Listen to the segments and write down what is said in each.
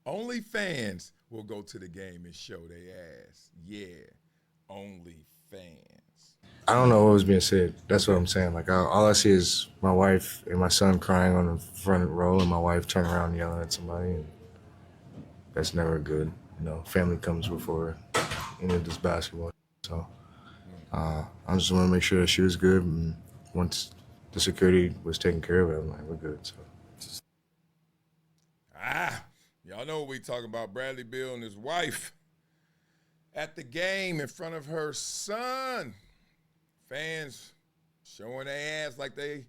Only fans will go to the game and show their ass. Yeah, only fans. I don't know what was being said. That's what I'm saying. Like all I see is my wife and my son crying on the front row, and my wife turning around yelling at somebody, and that's never good. Family comes before any of this basketball. So I just want to make sure that she was good, and once the security was taken care of, I'm like, we're good. So Ah, y'all know what we talking about. Bradley Beal and his wife at the game in front of her son. Fans showing their ass like they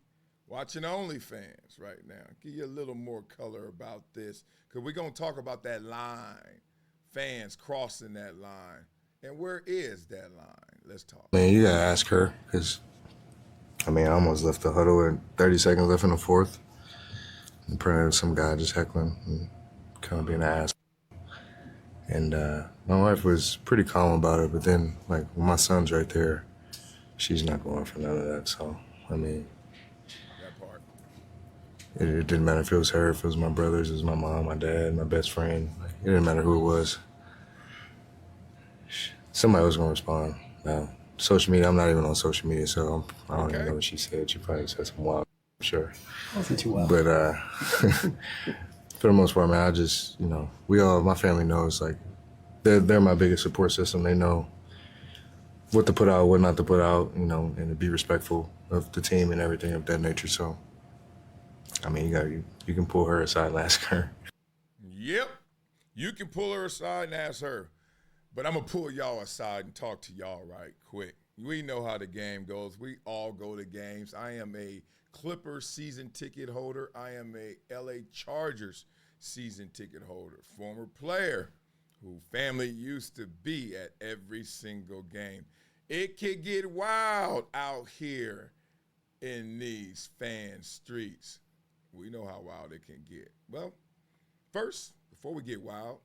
watching OnlyFans right now. Give you a little more color about this because we're going to talk about that line. Fans crossing that line. And where is that line? Let's talk. man, you gotta ask her because I almost left the huddle with 30 seconds left in the fourth. In front of some guy just heckling and kind of being an ass. And my wife was pretty calm about it, but then, like, when my son's right there, she's not going for none of that. So, That part. it didn't matter if it was her, if it was my brothers, it was my mom, my dad, my best friend. Like, it didn't matter who it was. Somebody was going to respond. Now, social media, I'm not even on social media, so I don't even know what she said. She probably said some wild, I'm sure. Wasn't too well. But for the most part, man, I just, my family knows, like, they're my biggest support system. They know what to put out, what not to put out, and to be respectful of the team and everything of that nature. So, you can pull her aside and ask her. Yep. You can pull her aside and ask her. But I'm going to pull y'all aside and talk to y'all right quick. We know how the game goes. We all go to games. I am a Clippers season ticket holder. I am a LA Chargers season ticket holder. Former player who family used to be at every single game. It can get wild out here in these fan streets. We know how wild it can get. Well, first, before we get wild,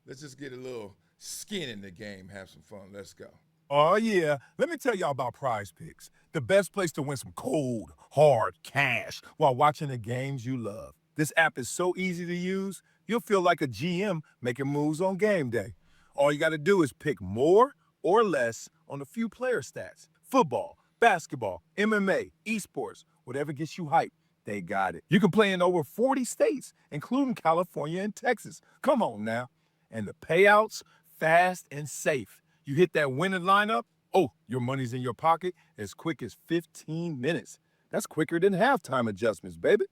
let's just get a little skin in the game, have some fun. Let's go. Oh, yeah. Let me tell y'all about Prize Picks, the best place to win some cold, hard cash while watching the games you love. This app is so easy to use, you'll feel like a GM making moves on game day. All you got to do is pick more or less on a few player stats. Football, basketball, MMA, esports, whatever gets you hyped, they got it. You can play in over 40 states, including California and Texas. Come on now. And the payouts, fast and safe. You hit that winning lineup, oh, your money's in your pocket as quick as 15 minutes. That's quicker than halftime adjustments, baby.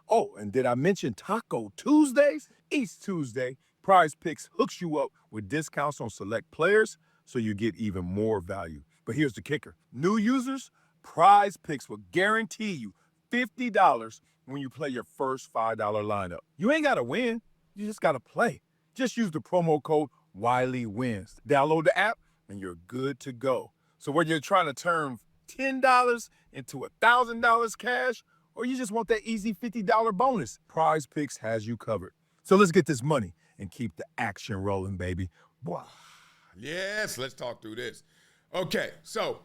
Oh, and did I mention Taco Tuesdays? Each Tuesday, Prize Picks hooks you up with discounts on select players so you get even more value. But here's the kicker. New users, Prize Picks will guarantee you $50 when you play your first $5 lineup. You ain't got to win, you just got to play. Just use the promo code WileyWins. Download the app and you're good to go. So whether you're trying to turn $10 into $1,000 cash or you just want that easy $50 bonus, Prize Picks has you covered. So let's get this money and keep the action rolling, baby. Boy. Yes, let's talk through this. Okay, so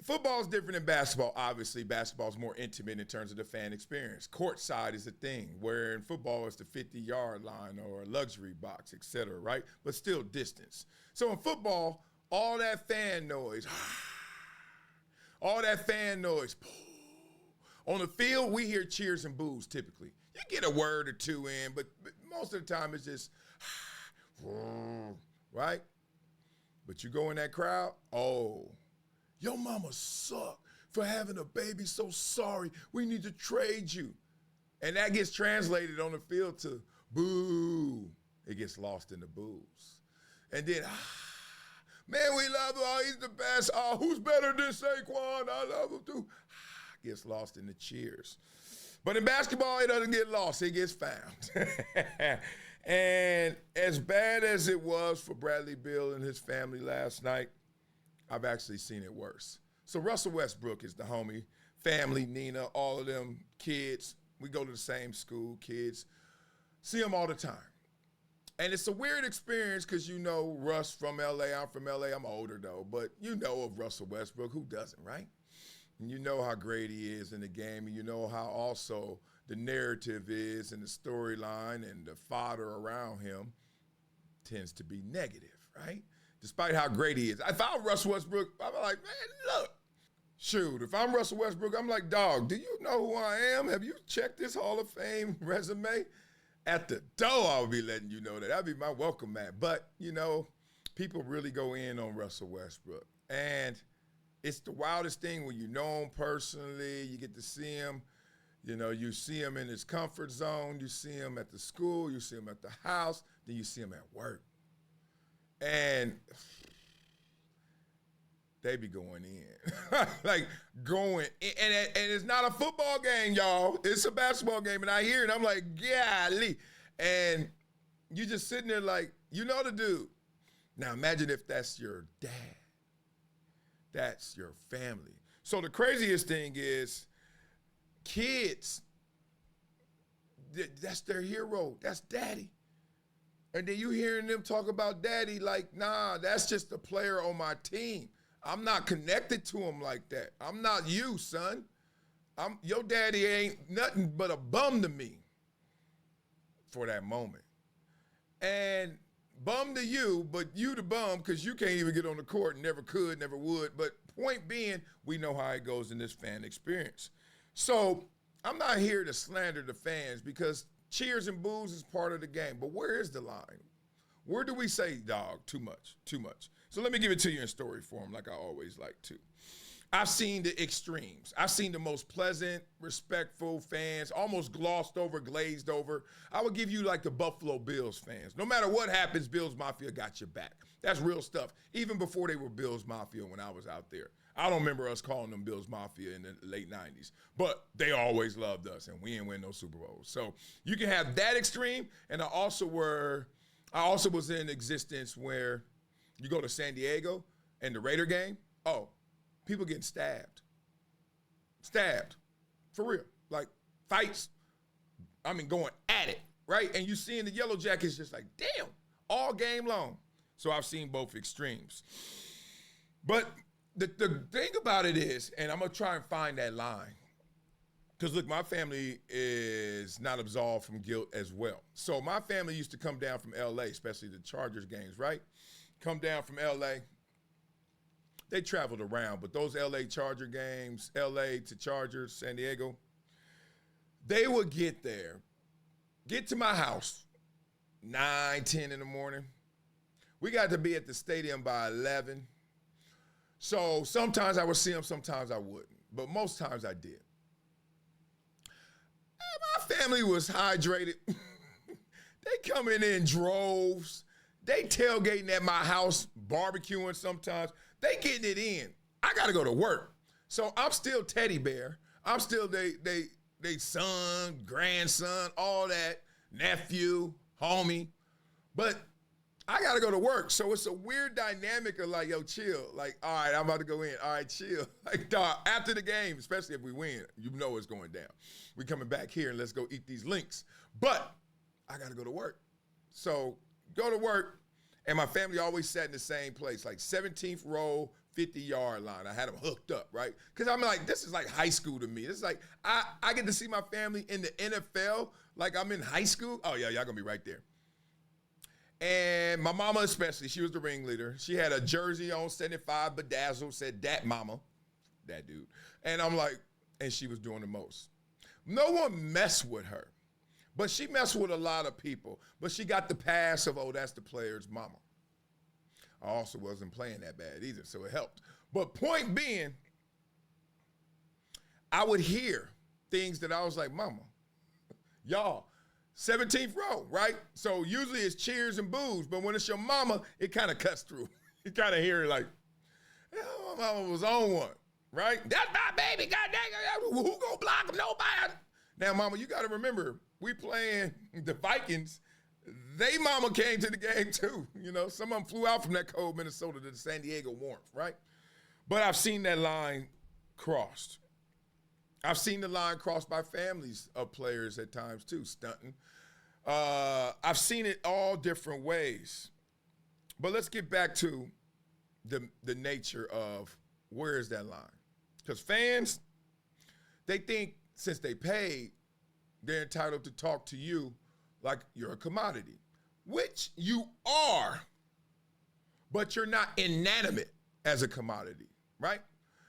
football is different than basketball. Obviously, basketball is more intimate in terms of the fan experience. Courtside is a thing, where in football it's the 50-yard line or a luxury box, et cetera, right? But still distance. So in football, all that fan noise, all that fan noise. On the field, we hear cheers and boos typically. You get a word or two in, but most of the time it's just, right? But you go in that crowd, oh, your mama suck for having a baby, so sorry. We need to trade you. And that gets translated on the field to boo. It gets lost in the boos. And then, man, we love him. Oh, he's the best. Oh, who's better than Saquon? I love him too. Gets lost in the cheers. But in basketball, it doesn't get lost. It gets found. And as bad as it was for Bradley Beal and his family last night, I've actually seen it worse. So Russell Westbrook is the homie, family, Nina, all of them kids. We go to the same school, kids. See them all the time. And it's a weird experience because you know Russ from L.A. I'm from L.A. I'm older, though. But you know of Russell Westbrook. Who doesn't, right? And you know how great he is in the game. And you know how also the narrative is and the storyline and the fodder around him tends to be negative, right? Despite how great he is. If I'm Russell Westbrook, I'm like, man, look. Shoot, if I'm Russell Westbrook, I'm like, dog, do you know who I am? Have you checked this Hall of Fame resume? At the door, I'll be letting you know that. That'd be my welcome mat. But, you know, people really go in on Russell Westbrook. And it's the wildest thing when you know him personally, you get to see him. You know, you see him in his comfort zone, you see him at the school, you see him at the house, then you see him at work. And they be going in. Like, going in. And it's not a football game, y'all. It's a basketball game. And I hear it, I'm like, golly. And you just sitting there like, you know the dude. Now, imagine if that's your dad. That's your family. So the craziest thing is, kids, that's their hero. That's daddy. And then you hearing them talk about daddy like, nah, that's just a player on my team. I'm not connected to him like that. I'm not you, son. Your daddy ain't nothing but a bum to me for that moment. And bum to you, but you the bum because you can't even get on the court and never could, never would. But point being, we know how it goes in this fan experience. So I'm not here to slander the fans because cheers and boos is part of the game. But where is the line? Where do we say, dog, too much, too much? So let me give it to you in story form like I always like to. I've seen the extremes. I've seen the most pleasant, respectful fans, almost glossed over, glazed over. I would give you like the Buffalo Bills fans. No matter what happens, Bills Mafia got your back. That's real stuff. Even before they were Bills Mafia when I was out there. I don't remember us calling them Bills Mafia in the late 90s. But they always loved us, and we didn't win no Super Bowls. So you can have that extreme, and I also was in existence where you go to San Diego and the Raider game, people getting stabbed. Stabbed. For real. Like, fights. I mean, going at it, right? And you seeing the Yellow Jackets just like, damn, all game long. So I've seen both extremes. But the thing about it is, and I'm going to try and find that line, because, look, my family is not absolved from guilt as well. So my family used to come down from L.A., especially the Chargers games, right? Come down from L.A., they traveled around, but those L.A. Charger games, L.A. to Chargers, San Diego, they would get there, get to my house, 9, 10 in the morning. We got to be at the stadium by 11. So sometimes I would see them, sometimes I wouldn't, but most times I did. And my family was hydrated. They coming in droves. They tailgating at my house, barbecuing sometimes. They getting it in. I got to go to work. So I'm still teddy bear. I'm still they son, grandson, all that, nephew, homie. But I got to go to work. So it's a weird dynamic of like, yo, chill. Like, all right, I'm about to go in. All right, chill. Like, dog, after the game, especially if we win, you know it's going down. We coming back here and let's go eat these links. But I got to go to work. So go to work. And my family always sat in the same place, like 17th row, 50-yard line. I had them hooked up, right? Because I'm like, this is like high school to me. This is like, I get to see my family in the NFL like I'm in high school. Oh, yeah, y'all going to be right there. And my mama especially, she was the ringleader. She had a jersey on, 75, bedazzled, said, that mama, that dude. And I'm like, and she was doing the most. No one messed with her. But she messed with a lot of people. But she got the pass of, oh, that's the player's mama. I also wasn't playing that bad either, so it helped. But point being, I would hear things that I was like, mama, y'all, 17th row, right? So usually it's cheers and boos, but when it's your mama, it kind of cuts through. You kind of hear it like, my mama was on one, right? That's my baby, God dang, who gonna block him? Nobody. Now, mama, you got to remember, we playing the Vikings. They mama came to the game too. You know, some of them flew out from that cold Minnesota to the San Diego warmth, right? But I've seen that line crossed. I've seen the line crossed by families of players at times too, stunting. I've seen it all different ways. But let's get back to the nature of where is that line? Because fans, they think since they paid, they're entitled to talk to you like you're a commodity, which you are, but you're not inanimate as a commodity, right?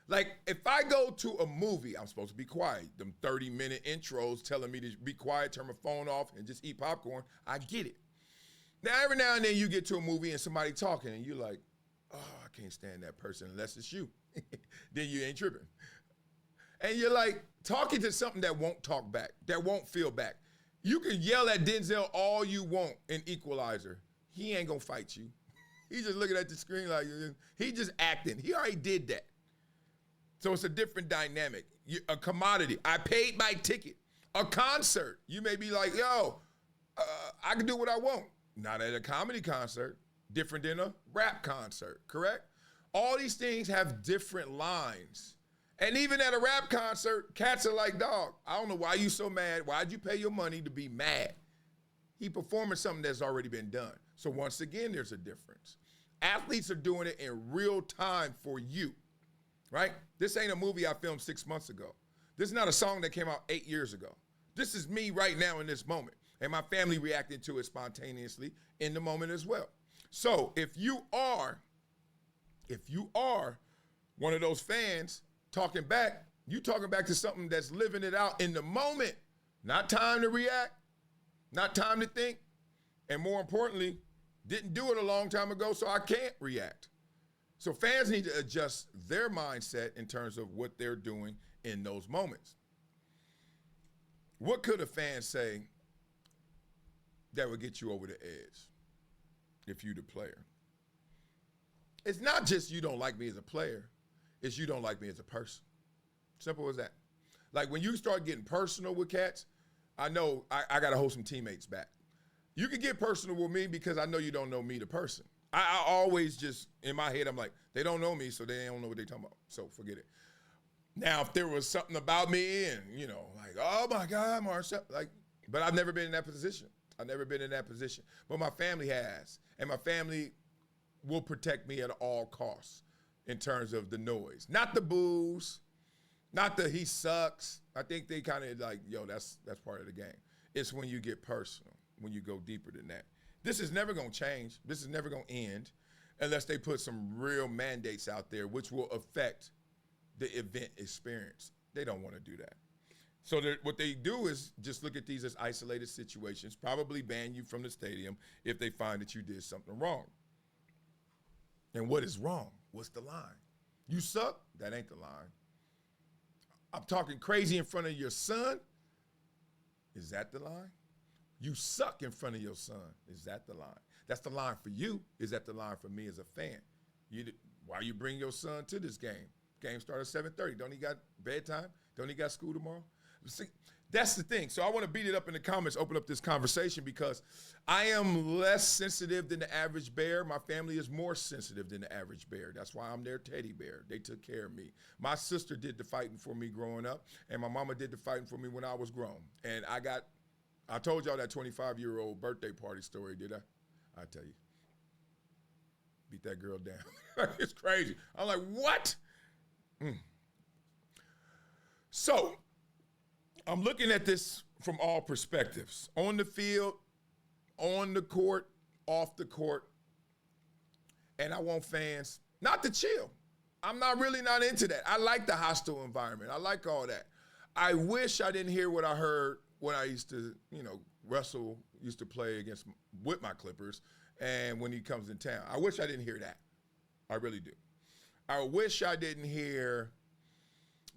Like if I go to a movie, I'm supposed to be quiet. Them 30-minute intros telling me to be quiet, turn my phone off, and just eat popcorn. I get it. Now, every now and then you get to a movie and somebody talking and you're like, oh, I can't stand that person unless it's you. Then you ain't tripping. And you're like talking to something that won't talk back, that won't feel back. You can yell at Denzel all you want in Equalizer. He ain't gonna fight you. He's just looking at the screen like, he just acting. He already did that. So it's a different dynamic. A commodity. I paid my ticket. A concert. You may be like, yo, I can do what I want. Not at a comedy concert. Different than a rap concert, correct? All these things have different lines. And even at a rap concert, cats are like, dog, I don't know why you so mad. Why'd you pay your money to be mad? He performing something that's already been done. So once again, there's a difference. Athletes are doing it in real time for you, right? This ain't a movie I filmed 6 months ago. This is not a song that came out 8 years ago. This is me right now in this moment. And my family reacting to it spontaneously in the moment as well. So if you are one of those fans talking back, you talking back to something that's living it out in the moment. Not time to react, not time to think, and more importantly, didn't do it a long time ago, so I can't react. So fans need to adjust their mindset in terms of what they're doing in those moments. What could a fan say that would get you over the edge if you're the player? It's not just you don't like me as a player, it's you don't like me as a person. Simple as that. Like when you start getting personal with cats, I know I got to hold some teammates back. You can get personal with me because I know you don't know me, the person. I always just, in my head, I'm like, they don't know me, so they don't know what they're talking about. So forget it. Now, if there was something about me and, like, oh my God, Marcel, but I've never been in that position. I've never been in that position. But my family has. And my family will protect me at all costs in terms of the noise. Not the boos, not the he sucks. I think they kind of like, yo, that's part of the game. It's when you get personal, when you go deeper than that. This is never going to change. This is never going to end unless they put some real mandates out there which will affect the event experience. They don't want to do that. So what they do is just look at these as isolated situations, probably ban you from the stadium if they find that you did something wrong. And what is wrong? What's the line? You suck? That ain't the line. I'm talking crazy in front of your son? Is that the line? You suck in front of your son. Is that the line? That's the line for you. Is that the line for me as a fan? Why you bring your son to this game? Game starts at 7:30. Don't he got bedtime? Don't he got school tomorrow? See, that's the thing. So I want to beat it up in the comments, open up this conversation because I am less sensitive than the average bear. My family is more sensitive than the average bear. That's why I'm their teddy bear. They took care of me. My sister did the fighting for me growing up, and my mama did the fighting for me when I was grown. And I told y'all that 25-year-old birthday party story, did I? I tell you. Beat that girl down. It's crazy. I'm like, what? So, I'm looking at this from all perspectives. On the field, on the court, off the court. And I want fans not to chill. I'm really not into that. I like the hostile environment. I like all that. I wish I didn't hear what I heard when I used to, Russell used to play with my Clippers, and when he comes in town. I wish I didn't hear that. I really do. I wish I didn't hear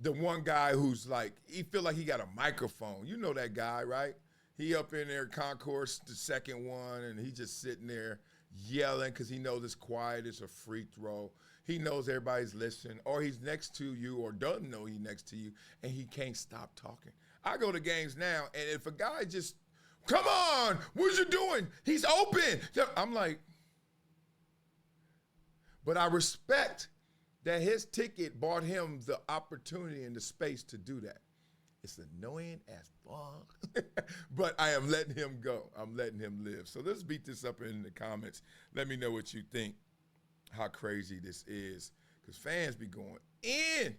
the one guy who's like, he feel like he got a microphone. You know that guy, right? He up in there, concourse, the second one, and he just sitting there yelling because he knows it's quiet, it's a free throw. He knows everybody's listening, or he's next to you or doesn't know he's next to you, and he can't stop talking. I go to games now, and if a guy just, come on, what you doing? He's open. I'm like, but I respect that his ticket bought him the opportunity and the space to do that. It's annoying as fuck, but I am letting him go. I'm letting him live. So let's beat this up in the comments. Let me know what you think, how crazy this is, because fans be going in.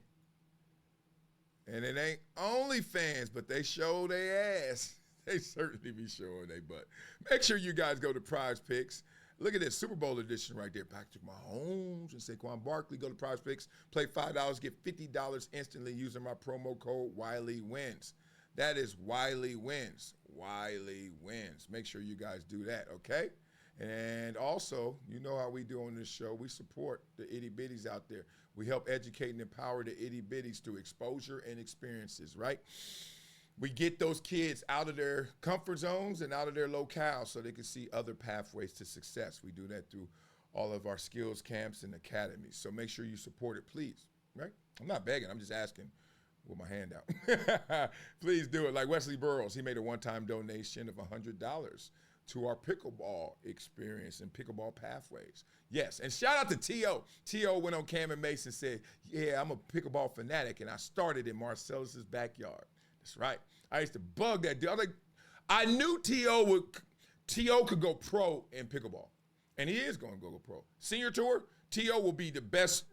And it ain't only fans, but they show their ass. They certainly be showing their butt. Make sure you guys go to Prize Picks. Look at this Super Bowl edition right there. Patrick Mahomes and Saquon Barkley. Go to Prize Picks. Play $5. Get $50 instantly using my promo code WileyWins. That is Wiley Wins. Wiley Wins. Make sure you guys do that, okay? And also, you know how we do on this show. We support the itty-bitties out there. We help educate and empower the itty-bitties through exposure and experiences, right? We get those kids out of their comfort zones and out of their locale so they can see other pathways to success. We do that through all of our skills camps and academies. So make sure you support it, please, right? I'm not begging. I'm just asking with my hand out. Please do it. Like Wesley Burroughs, he made a one-time donation of $100 to our pickleball experience and pickleball pathways. Yes, and shout out to T.O. T.O. went on Cam and Mason and said, yeah, I'm a pickleball fanatic, and I started in Marcellus's backyard. That's right. I used to bug that dude. I was like, I knew T.O. could go pro in pickleball, and he is going to go pro. Senior tour, T.O. will be the best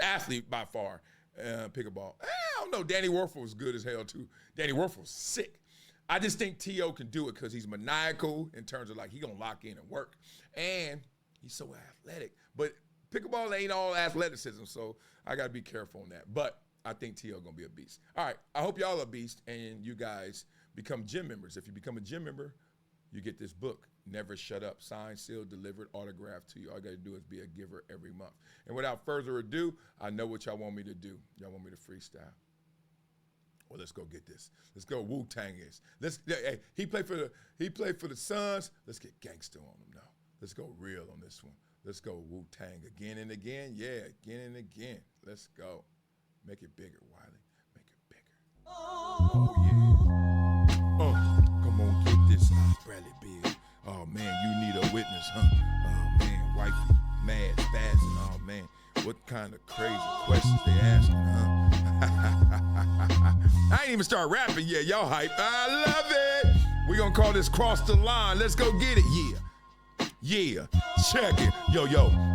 athlete by far pickleball. I don't know. Danny Werfel was good as hell, too. Danny Werfel was sick. I just think T.O. can do it because he's maniacal in terms of, like, he going to lock in and work. And he's so athletic. But pickleball ain't all athleticism, so I got to be careful on that. But I think T.O. going to be a beast. All right, I hope y'all are a beast and you guys become gym members. If you become a gym member, you get this book, Never Shut Up, signed, sealed, delivered, autographed to you. All you got to do is be a giver every month. And without further ado, I know what y'all want me to do. Y'all want me to freestyle. Well, let's go get this. Let's go Wu-Tang is. Hey, he played for the Suns. Let's get gangster on him now. Let's go real on this one. Let's go Wu-Tang again and again. Yeah, again and again. Let's go. Make it bigger, Wiley. Make it bigger. Oh, yeah. Come on, get this. Bradley Beal. Oh, man, you need a witness, huh? Oh, man, wifey, mad, spazzing. Oh, man, what kind of crazy questions they asking, huh? I ain't even start rapping yet. Y'all hype. I love it. We gonna call this Cross the Line. Let's go get it. Yeah. Check it. Yo.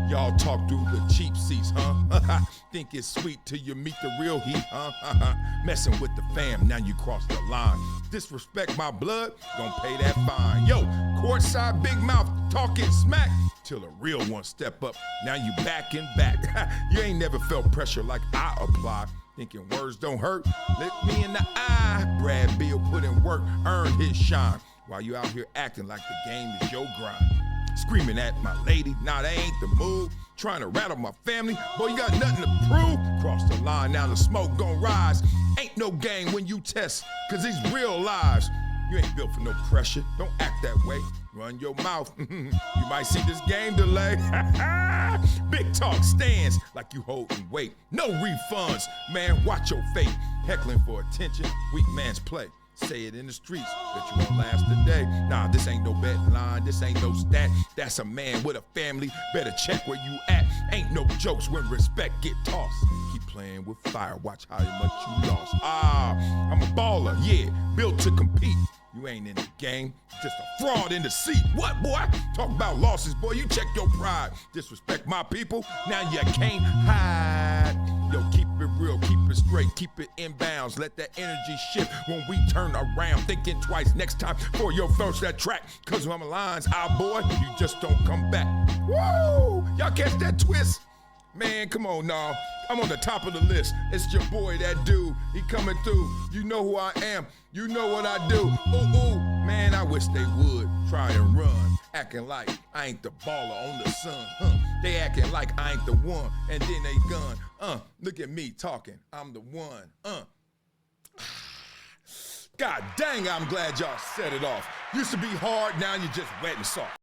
Y'all talk through the cheap seats, huh? Think it's sweet till you meet the real heat, huh? Messing with the fam, now you cross the line. Disrespect my blood, gon' pay that fine. Yo, courtside, big mouth, talking smack. Till a real one step up, now you back and back. You ain't never felt pressure like I apply. Thinking words don't hurt, look me in the eye. Brad Beal put in work, earned his shine. While you out here acting like the game is your grind. Screaming at my lady, nah, that ain't the move. Trying to rattle my family, boy, you got nothing to prove. Cross the line, now the smoke gon' rise. Ain't no game when you test, cause these real lives. You ain't built for no pressure, don't act that way. Run your mouth, you might see this game delay. Big talk stands like you holding weight. No refunds, man, watch your fate. Heckling for attention, weak man's play. Say it in the streets, that you won't last a day. Nah, this ain't no betting line, this ain't no stat. That's a man with a family, better check where you at. Ain't no jokes when respect get tossed. Keep playing with fire, watch how much you lost. I'm a baller, yeah, built to compete. You ain't in the game, just a fraud in the seat. What, boy? Talk about losses, boy, you check your pride. Disrespect my people, now you can't hide. Yo, keep it real, keep it straight, keep it in bounds. Let that energy shift when we turn around. Thinking twice next time for your first that track. Cause when my lines out, boy, you just don't come back. Woo! Y'all catch that twist? Man, come on, now. I'm on the top of the list. It's your boy, that dude. He coming through. You know who I am. You know what I do. Ooh, man, I wish they would try and run. Acting like I ain't the baller on the sun. They acting like I ain't the one. And then they gun. Look at me talking. I'm the one. God dang, I'm glad y'all set it off. Used to be hard, now you just wet and soft.